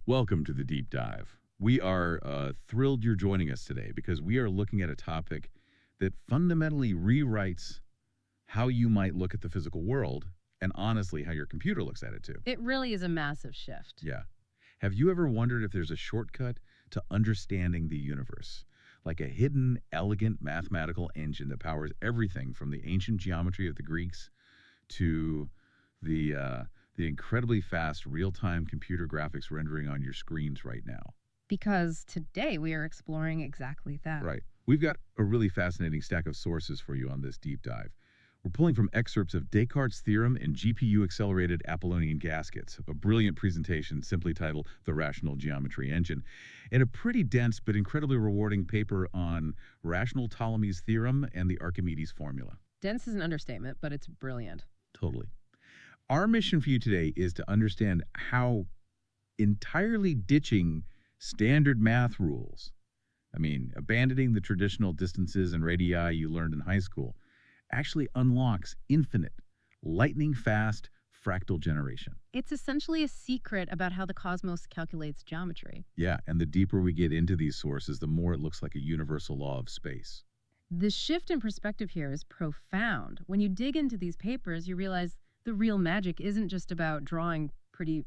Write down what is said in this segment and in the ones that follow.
Welcome to the deep dive. We are thrilled you're joining us today because we are looking at a topic that fundamentally rewrites how you might look at the physical world and honestly how your computer looks at it too. It really is a massive shift. Yeah. Have you ever wondered if there's a shortcut to understanding the universe? Like a hidden, elegant mathematical engine that powers everything from the ancient geometry of the Greeks to the uh, the incredibly fast real-time computer graphics rendering on your screens right now. Because today we are exploring exactly that. Right. We've got a really fascinating stack of sources for you on this deep dive. We're pulling from excerpts of Descartes' theorem and GPU-accelerated Apollonian gaskets, a brilliant presentation simply titled The Rational Geometry Engine, and a pretty dense but incredibly rewarding paper on rational Ptolemy's theorem and the Archimedes formula. Dense is an understatement, but it's brilliant. Totally. Our mission for you today is to understand how entirely ditching standard math rules, abandoning the traditional distances and radii you learned in high school, actually unlocks infinite, lightning-fast fractal generation. It's essentially a secret about how the cosmos calculates geometry. Yeah, and the deeper we get into these sources, the more it looks like a universal law of space. The shift in perspective here is profound. When you dig into these papers, you realize the real magic isn't just about drawing pretty,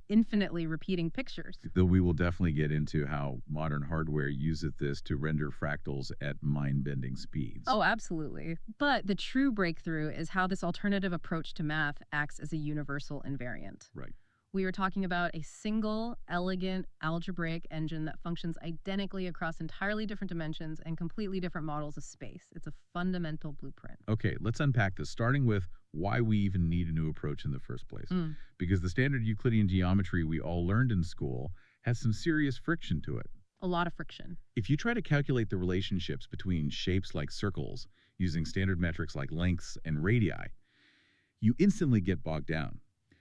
infinitely repeating pictures. Though we will definitely get into how modern hardware uses this to render fractals at mind-bending speeds. Oh, absolutely. But the true breakthrough is how this alternative approach to math acts as a universal invariant. Right. We are talking about a single, elegant, algebraic engine that functions identically across entirely different dimensions and completely different models of space. It's a fundamental blueprint. Okay, let's unpack this, starting with why we even need a new approach in the first place. Because the standard Euclidean geometry we all learned in school has some serious friction to it. A lot of friction. If you try to calculate the relationships between shapes like circles using standard metrics like lengths and radii, you instantly get bogged down.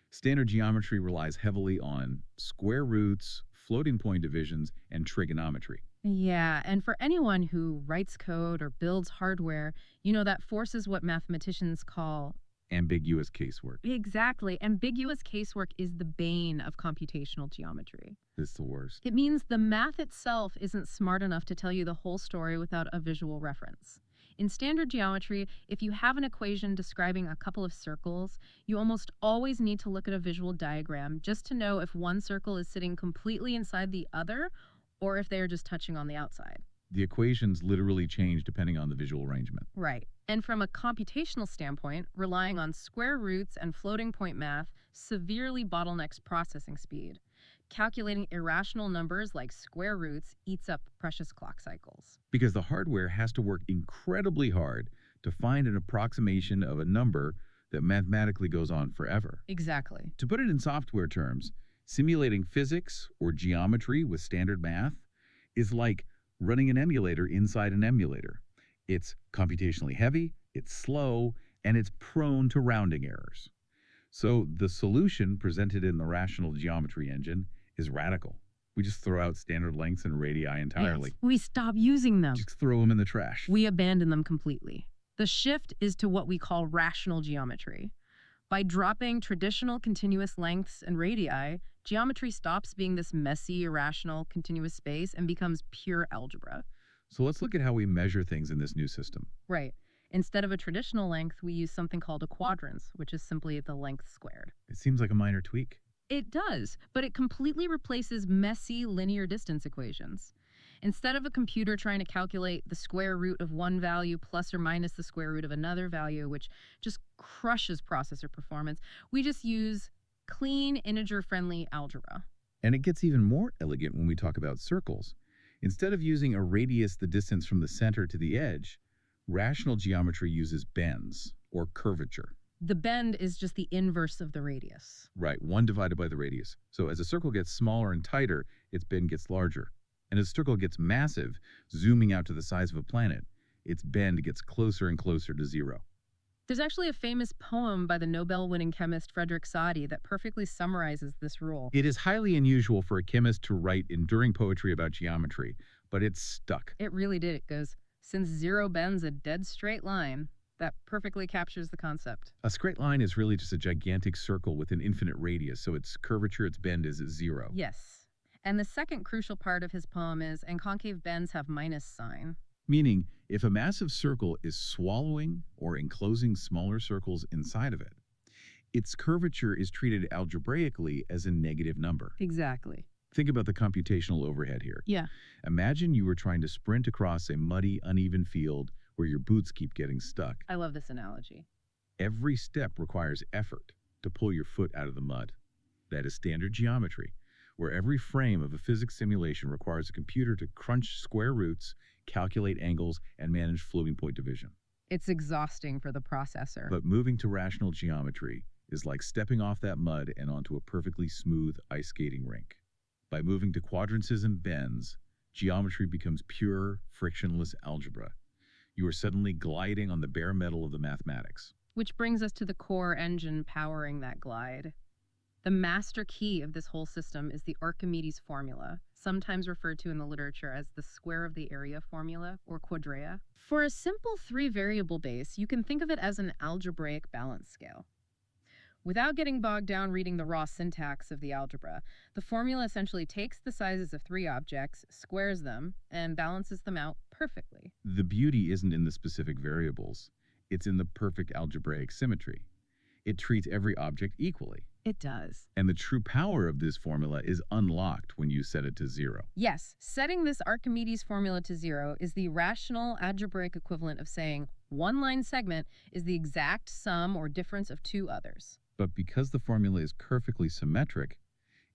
Standard geometry relies heavily on square roots, floating point divisions, and trigonometry. Yeah, and for anyone who writes code or builds hardware, that forces what mathematicians call Ambiguous casework. exactly. Ambiguous casework is the bane of computational geometry. It's the worst. It means the math itself isn't smart enough to tell you the whole story without a visual reference. In standard geometry, if you have an equation describing a couple of circles, you almost always need to look at a visual diagram just to know if one circle is sitting completely inside the other or if they are just touching on the outside. The equations literally change depending on the visual arrangement. Right. And from a computational standpoint, relying on square roots and floating point math severely bottlenecks processing speed. Calculating irrational numbers like square roots eats up precious clock cycles. Because the hardware has to work incredibly hard to find an approximation of a number that mathematically goes on forever. Exactly. To put it in software terms, simulating physics or geometry with standard math is like running an emulator inside an emulator. It's computationally heavy, it's slow, and it's prone to rounding errors. So the solution presented in the rational geometry engine is radical. We just throw out standard lengths and radii entirely. Yes, we stop using them. Just throw them in the trash. We abandon them completely. The shift is to what we call rational geometry. By dropping traditional continuous lengths and radii, geometry stops being this messy, irrational, continuous space and becomes pure algebra. So let's look at how we measure things in this new system. Right. Instead of a traditional length, we use something called a quadrans, which is simply the length squared. It seems like a minor tweak. It does, but it completely replaces messy linear distance equations. Instead of a computer trying to calculate the square root of one value plus or minus the square root of another value, which just crushes processor performance, we just use clean, integer-friendly algebra. And it gets even more elegant when we talk about circles. Instead of using a radius, the distance from the center to the edge, rational geometry uses bends, or curvature. The bend is just the inverse of the radius. Right, 1 divided by the radius. So as a circle gets smaller and tighter, its bend gets larger. And as a circle gets massive, zooming out to the size of a planet, its bend gets closer and closer to zero. There's actually a famous poem by the Nobel-winning chemist Frederick Soddy that perfectly summarizes this rule. It is highly unusual for a chemist to write enduring poetry about geometry, but it's stuck. It really did. It goes, since zero bends a dead straight line, that perfectly captures the concept. A straight line is really just a gigantic circle with an infinite radius, so its curvature, its bend is zero. Yes. And the second crucial part of his poem is, and concave bends have minus sign. Meaning, if a massive circle is swallowing or enclosing smaller circles inside of it, its curvature is treated algebraically as a negative number. Exactly. Think about the computational overhead here. Yeah. Imagine you were trying to sprint across a muddy, uneven field where your boots keep getting stuck. I love this analogy. Every step requires effort to pull your foot out of the mud. That is standard geometry, where every frame of a physics simulation requires a computer to crunch square roots, calculate angles, and manage floating point division. It's exhausting for the processor. But moving to rational geometry is like stepping off that mud and onto a perfectly smooth ice skating rink. By moving to quadrances and bends, geometry becomes pure, frictionless algebra. You are suddenly gliding on the bare metal of the mathematics. Which brings us to the core engine powering that glide. The master key of this whole system is the Archimedes formula, sometimes referred to in the literature as the square of the area formula, or quadrea. For a simple three-variable base, you can think of it as an algebraic balance scale. Without getting bogged down reading the raw syntax of the algebra, the formula essentially takes the sizes of three objects, squares them, and balances them out perfectly. The beauty isn't in the specific variables. It's in the perfect algebraic symmetry. It treats every object equally. It does. And the true power of this formula is unlocked when you set it to 0. Yes, setting this Archimedes formula to 0 is the rational algebraic equivalent of saying one line segment is the exact sum or difference of two others. But because the formula is perfectly symmetric,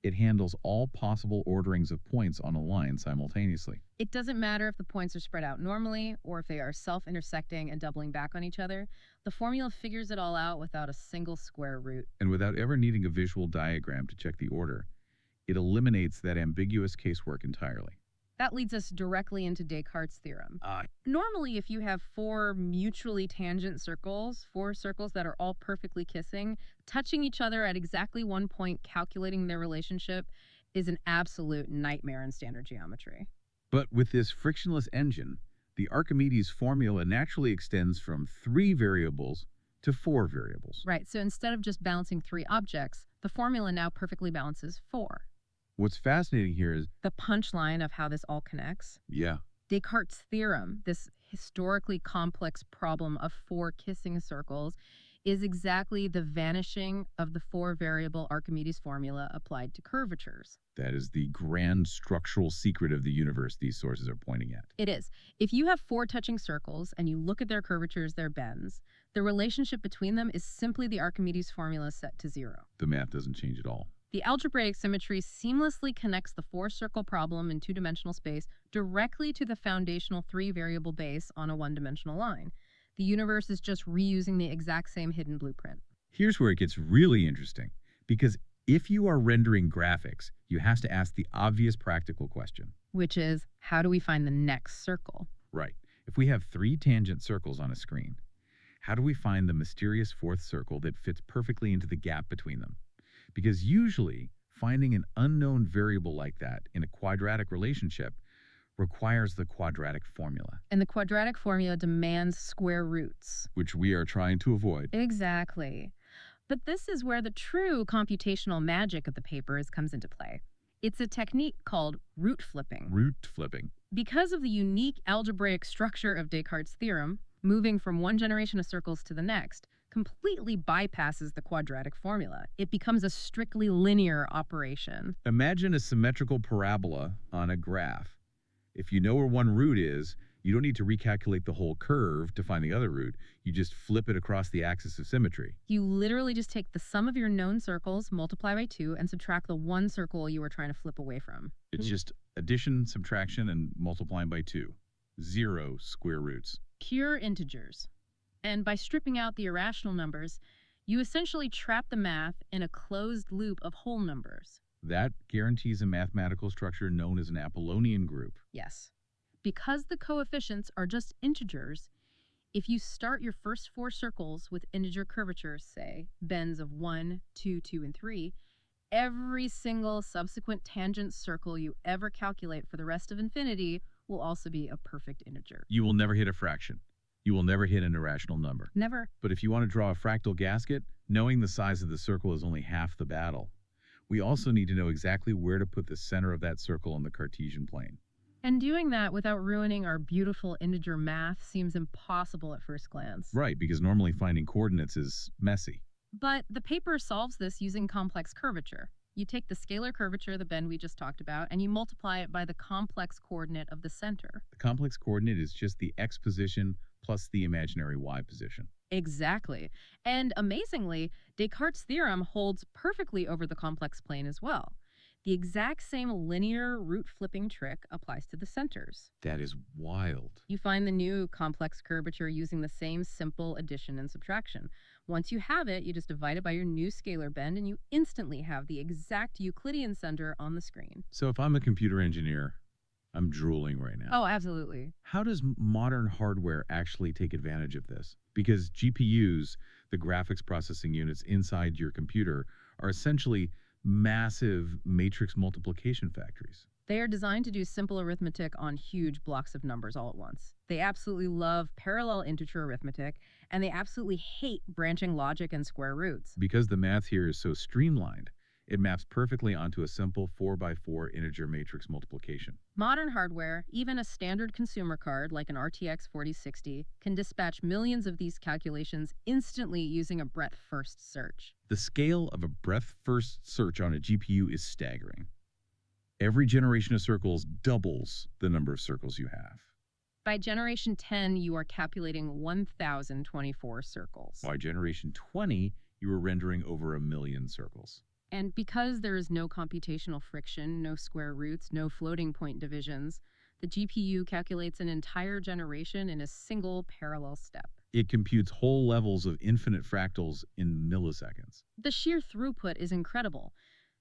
it handles all possible orderings of points on a line simultaneously. It doesn't matter if the points are spread out normally or if they are self-intersecting and doubling back on each other. The formula figures it all out without a single square root. And without ever needing a visual diagram to check the order, it eliminates that ambiguous casework entirely. That leads us directly into Descartes' theorem. Normally, if you have four mutually tangent circles, four circles that are all perfectly kissing, touching each other at exactly one point, calculating their relationship, is an absolute nightmare in standard geometry. But with this frictionless engine, the Archimedes formula naturally extends from 3 variables to 4 variables. Right, so instead of just balancing 3 objects, the formula now perfectly balances 4. What's fascinating here is The punchline of how this all connects. Descartes' theorem, this historically complex problem of 4 kissing circles, is exactly the vanishing of the 4-variable Archimedes formula applied to curvatures. That is the grand structural secret of the universe these sources are pointing at. It is. If you have 4 touching circles and you look at their curvatures, their bends, the relationship between them is simply the Archimedes formula set to 0. The math doesn't change at all. The algebraic symmetry seamlessly connects the 4-circle problem in 2-dimensional space directly to the foundational 3-variable base on a 1-dimensional line. The universe is just reusing the exact same hidden blueprint. Here's where it gets really interesting, because if you are rendering graphics, you have to ask the obvious practical question. Which is, how do we find the next circle? Right. If we have 3 tangent circles on a screen, how do we find the mysterious 4th circle that fits perfectly into the gap between them? Because usually, finding an unknown variable like that in a quadratic relationship requires the quadratic formula. And the quadratic formula demands square roots. Which we are trying to avoid. Exactly. But this is where the true computational magic of the papers comes into play. It's a technique called root flipping. Root flipping. Because of the unique algebraic structure of Descartes' theorem, moving from one generation of circles to the next completely bypasses the quadratic formula. It becomes a strictly linear operation. Imagine a symmetrical parabola on a graph. If you know where one root is, you don't need to recalculate the whole curve to find the other root. You just flip it across the axis of symmetry. You literally just take the sum of your known circles, multiply by 2, and subtract the one circle you were trying to flip away from. It's just addition, subtraction, and multiplying by 2. 0 square roots. Pure integers. And by stripping out the irrational numbers, you essentially trap the math in a closed loop of whole numbers. That guarantees a mathematical structure known as an Apollonian group. Yes. Because the coefficients are just integers, if you start your first 4 circles with integer curvatures, say, bends of 1, 2, 2, and 3, every single subsequent tangent circle you ever calculate for the rest of infinity will also be a perfect integer. You will never hit a fraction. You will never hit an irrational number. Never. But if you want to draw a fractal gasket, knowing the size of the circle is only half the battle. We also need to know exactly where to put the center of that circle on the Cartesian plane. And doing that without ruining our beautiful integer math seems impossible at first glance. Right, because normally finding coordinates is messy. But the paper solves this using complex curvature. You take the scalar curvature, the bend we just talked about, and you multiply it by the complex coordinate of the center. The complex coordinate is just the x position plus the imaginary y position. Exactly. And amazingly, Descartes' theorem holds perfectly over the complex plane as well. The exact same linear root flipping trick applies to the centers. That is wild. You find the new complex curvature using the same simple addition and subtraction. Once you have it, you just divide it by your new scalar bend and you instantly have the exact Euclidean center on the screen. So if I'm a computer engineer, I'm drooling right now. Oh, absolutely. How does modern hardware actually take advantage of this? Because GPUs, the graphics processing units inside your computer, are essentially massive matrix multiplication factories. They are designed to do simple arithmetic on huge blocks of numbers all at once. They absolutely love parallel integer arithmetic, and they absolutely hate branching logic and square roots. Because the math here is so streamlined, it maps perfectly onto a simple 4x4 integer matrix multiplication. Modern hardware, even a standard consumer card like an RTX 4060, can dispatch millions of these calculations instantly using a breadth-first search. The scale of a breadth-first search on a GPU is staggering. Every generation of circles doubles the number of circles you have. By generation 10, you are calculating 1,024 circles. By generation 20, you are rendering over 1 million circles. And because there is no computational friction, no square roots, no floating point divisions, the GPU calculates an entire generation in a single parallel step. It computes whole levels of infinite fractals in milliseconds. The sheer throughput is incredible,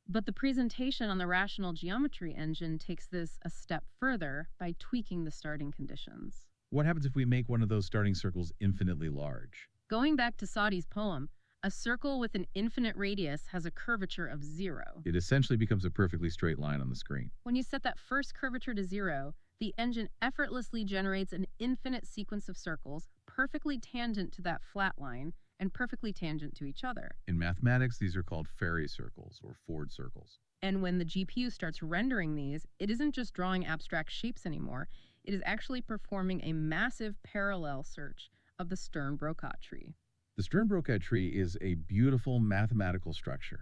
but the presentation on the rational geometry engine takes this a step further by tweaking the starting conditions. What happens if we make one of those starting circles infinitely large? Going back to Saudi's poem, a circle with an infinite radius has a curvature of 0. It essentially becomes a perfectly straight line on the screen. When you set that first curvature to 0, the engine effortlessly generates an infinite sequence of circles perfectly tangent to that flat line and perfectly tangent to each other. In mathematics, these are called Féré circles or Ford circles. And when the GPU starts rendering these, it isn't just drawing abstract shapes anymore. It is actually performing a massive parallel search of the Stern-Brokat tree. The Stern-Brokat tree is a beautiful mathematical structure.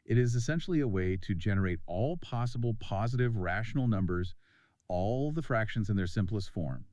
It is essentially a way to generate all possible positive rational numbers, all the fractions in their simplest form,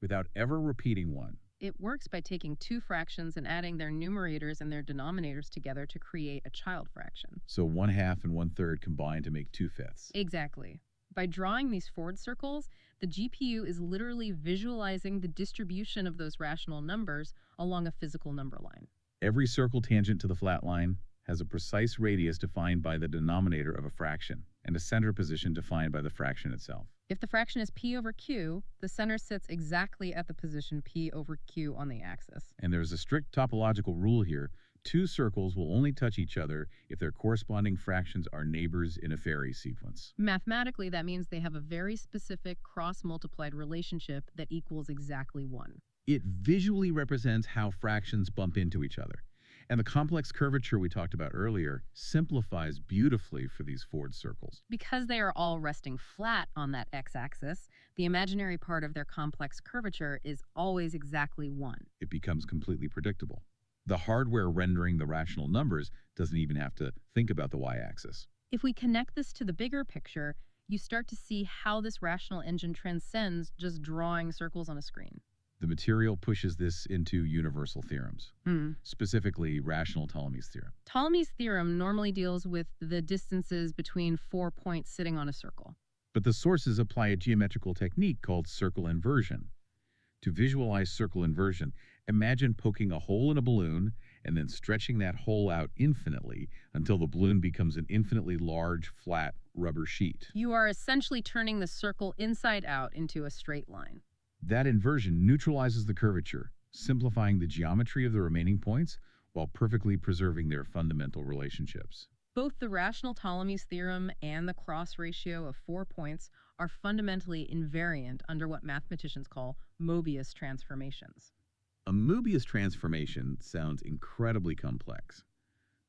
without ever repeating one. It works by taking two fractions and adding their numerators and their denominators together to create a child fraction. So 1/2 and 1/3 combine to make 2/5. Exactly. By drawing these Ford circles, the GPU is literally visualizing the distribution of those rational numbers along a physical number line. Every circle tangent to the flat line has a precise radius defined by the denominator of a fraction and a center position defined by the fraction itself. If the fraction is p over q, the center sits exactly at the position p over q on the axis. And there's a strict topological rule here. Two circles will only touch each other if their corresponding fractions are neighbors in a Féré sequence. Mathematically, that means they have a very specific cross-multiplied relationship that equals exactly 1. It visually represents how fractions bump into each other. And the complex curvature we talked about earlier simplifies beautifully for these Ford circles. Because they are all resting flat on that x-axis, the imaginary part of their complex curvature is always exactly 1. It becomes completely predictable. The hardware rendering the rational numbers doesn't even have to think about the y-axis. If we connect this to the bigger picture, you start to see how this rational engine transcends just drawing circles on a screen. The material pushes this into universal theorems, specifically rational Ptolemy's theorem. Ptolemy's theorem normally deals with the distances between 4 points sitting on a circle. But the sources apply a geometrical technique called circle inversion. To visualize circle inversion, imagine poking a hole in a balloon and then stretching that hole out infinitely until the balloon becomes an infinitely large, flat rubber sheet. You are essentially turning the circle inside out into a straight line. That inversion neutralizes the curvature, simplifying the geometry of the remaining points while perfectly preserving their fundamental relationships. Both the rational Ptolemy's theorem and the cross ratio of 4 points are fundamentally invariant under what mathematicians call Mobius transformations. A Mobius transformation sounds incredibly complex.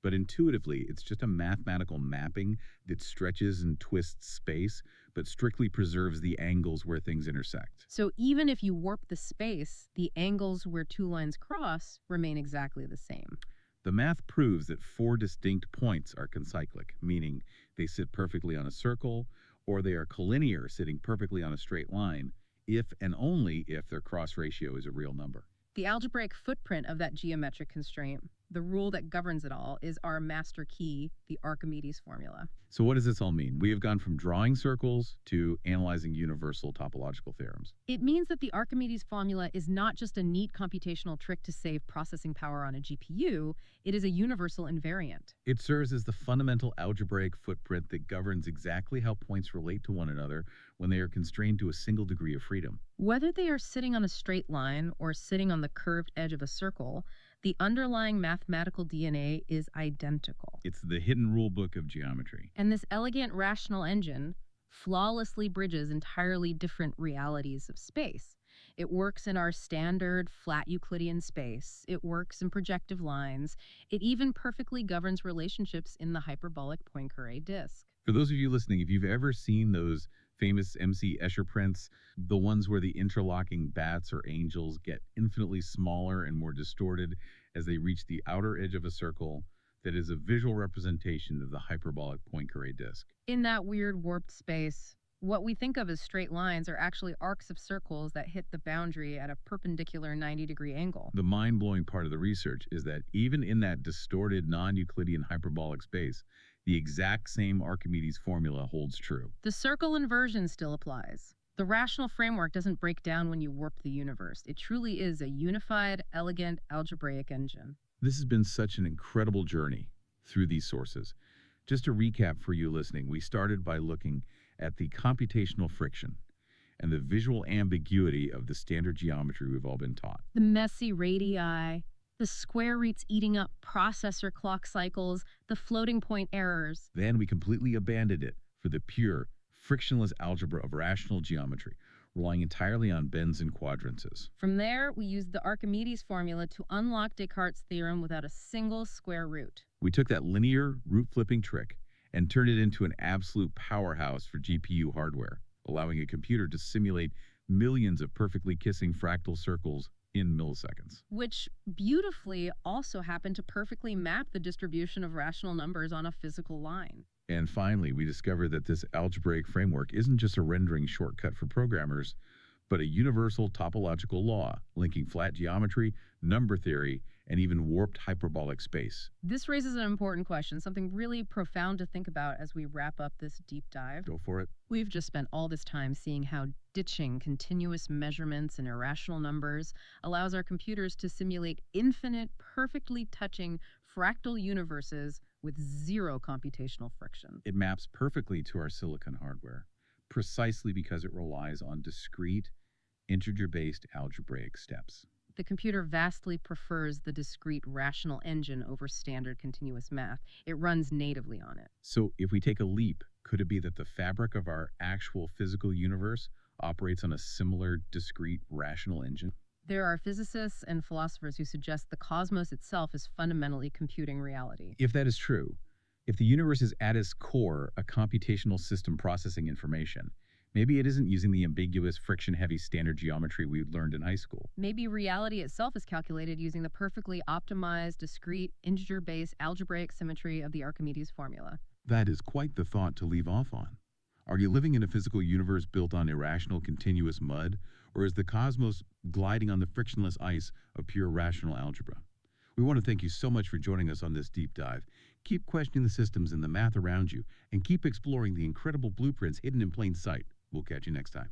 But intuitively, it's just a mathematical mapping that stretches and twists space, but strictly preserves the angles where things intersect. So even if you warp the space, the angles where two lines cross remain exactly the same. The math proves that four distinct points are concyclic, meaning they sit perfectly on a circle, or they are collinear, sitting perfectly on a straight line, if and only if their cross ratio is a real number. The algebraic footprint of that geometric constraint, the rule that governs it all, is our master key, the Archimedes formula. So what does this all mean? We have gone from drawing circles to analyzing universal topological theorems. It means that the Archimedes formula is not just a neat computational trick to save processing power on a GPU, it is a universal invariant. It serves as the fundamental algebraic footprint that governs exactly how points relate to one another when they are constrained to a single degree of freedom. Whether they are sitting on a straight line or sitting on the curved edge of a circle, the underlying mathematical DNA is identical. It's the hidden rule book of geometry. And this elegant rational engine flawlessly bridges entirely different realities of space. It works in our standard flat Euclidean space. It works in projective lines. It even perfectly governs relationships in the hyperbolic Poincare disk. For those of you listening, if you've ever seen those famous MC Escher prints, the ones where the interlocking bats or angels get infinitely smaller and more distorted as they reach the outer edge of a circle, that is a visual representation of the hyperbolic Poincare disk. In that weird warped space, what we think of as straight lines are actually arcs of circles that hit the boundary at a perpendicular 90-degree angle. The mind-blowing part of the research is that even in that distorted non-Euclidean hyperbolic space, the exact same Archimedes formula holds true. The circle inversion still applies. The rational framework doesn't break down when you warp the universe. It truly is a unified, elegant, algebraic engine. This has been such an incredible journey through these sources. Just to recap for you listening, we started by looking at the computational friction and the visual ambiguity of the standard geometry we've all been taught. The messy radii, the square roots eating up processor clock cycles, the floating point errors. Then we completely abandoned it for the pure, frictionless algebra of rational geometry, relying entirely on bends and quadrances. From there, we used the Archimedes formula to unlock Descartes' theorem without a single square root. We took that linear root-flipping trick and turned it into an absolute powerhouse for GPU hardware, allowing a computer to simulate millions of perfectly kissing fractal circles in milliseconds. Which beautifully also happened to perfectly map the distribution of rational numbers on a physical line. And finally, we discovered that this algebraic framework isn't just a rendering shortcut for programmers, but a universal topological law linking flat geometry, number theory, and even warped hyperbolic space. This raises an important question, something really profound to think about as we wrap up this deep dive. Go for it. We've just spent all this time seeing how ditching continuous measurements and irrational numbers allows our computers to simulate infinite, perfectly touching fractal universes with zero computational friction. It maps perfectly to our silicon hardware, precisely because it relies on discrete, integer-based algebraic steps. The computer vastly prefers the discrete rational engine over standard continuous math. It runs natively on it. So if we take a leap, could it be that the fabric of our actual physical universe operates on a similar discrete rational engine? There are physicists and philosophers who suggest the cosmos itself is fundamentally computing reality. If that is true, if the universe is at its core a computational system processing information, maybe it isn't using the ambiguous, friction-heavy standard geometry we learned in high school. Maybe reality itself is calculated using the perfectly optimized, discrete, integer-based algebraic symmetry of the Archimedes formula. That is quite the thought to leave off on. Are you living in a physical universe built on irrational, continuous mud, or is the cosmos gliding on the frictionless ice of pure rational algebra? We want to thank you so much for joining us on this deep dive. Keep questioning the systems and the math around you, and keep exploring the incredible blueprints hidden in plain sight. We'll catch you next time.